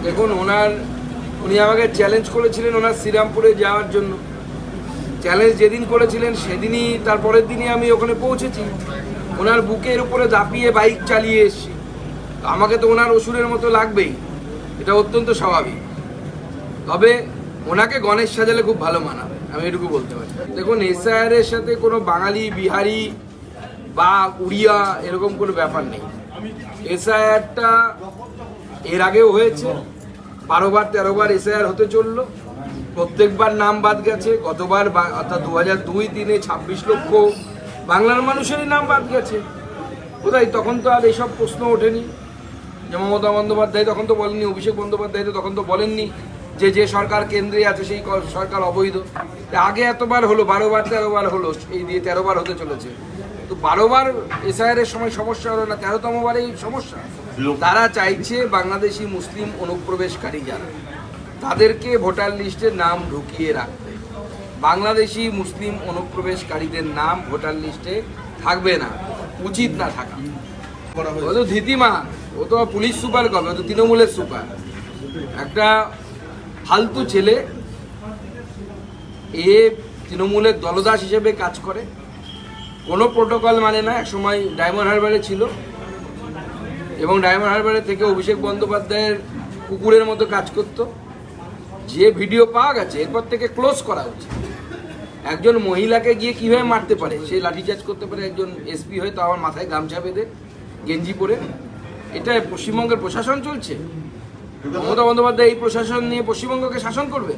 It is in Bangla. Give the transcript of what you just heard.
দেখুন উনি আমাকে চ্যালেঞ্জ করেছিলেন ওনার শ্রীরামপুরে যাওয়ার জন্য। চ্যালেঞ্জ যেদিন করেছিলেন সেদিনই, তারপরের দিনই আমি ওখানে পৌঁছেছি। ওনার বুকের উপরে দাপিয়ে বাইক চালিয়ে এসেছি। আমাকে তো ওনার অসুরের মতো লাগবেই, এটা অত্যন্ত স্বাভাবিক। তবে ওনাকে গণেশ সাজালে খুব ভালো মানাবে, আমি এটুকু বলতে পারি। দেখুন, এসআইআরের সাথে কোনো বাঙালি, বিহারি বা উড়িয়া এরকম কোনো ব্যাপার নেই। এসআইআরটা এর আগেও হয়েছে, 12 বার 13 বার এসআইআর হতে চললো, প্রত্যেকবার নাম বাদ গেছে। গতবার অর্থাৎ 2002-03-এ 26 লক্ষ বাংলার মানুষেরই নাম বাদ গেছে। কোথায় তখন তো আর এইসব প্রশ্ন ওঠেনি। যে মমতা বন্দ্যোপাধ্যায় তখন তো বলেননি, অভিষেক বন্দ্যোপাধ্যায় তো তখন তো বলেননি যে সরকার কেন্দ্রে আছে সেই সরকার অবৈধ। আগে এতবার হলো, 12 বার 13 বার হলো, এই দিয়ে 13 বার হতে চলেছে। তো 12 বার এসআইআরের সময় সমস্যা হলো না, 13তম বারেই সমস্যা। তারা চাইছে বাংলাদেশি মুসলিম অনুপ্রবেশকারী যারা, তাদেরকে ভোটার লিস্টে নাম ঢুকিয়ে রাখতে। বাংলাদেশি মুসলিম অনুপ্রবেশকারীদের নাম ভোটার লিস্টে থাকবে না, উচিত না থাকা। ও তো ধীতিমান, ও তো পুলিশ সুপার কবে, ও তো তৃণমূলের সুপার। একটা ফালতু ছেলে, এ তৃণমূলের দলদাস হিসেবে কাজ করে, কোনো প্রোটোকল মানে না। একসময় ডায়মন্ড হারবারে ছিল এবং ডায়মন্ড হারবারে থেকে অভিষেক বন্দ্যোপাধ্যায়ের কুকুরের মতো কাজ করত। যে ভিডিও পাওয়া গেছে, এরপর থেকে ক্লোজ করা উচিত। একজন মহিলাকে গিয়ে কিভাবে মারতে পারে, সে লাঠিচার্জ করতে পারে একজন এসপি হয়ে, তো আমার মাথায় গামছা বেঁধে গেঞ্জি পরে। এটা পশ্চিমবঙ্গের প্রশাসন চলছে। মমতা বন্দ্যোপাধ্যায় এই প্রশাসন নিয়ে পশ্চিমবঙ্গকে শাসন করবে।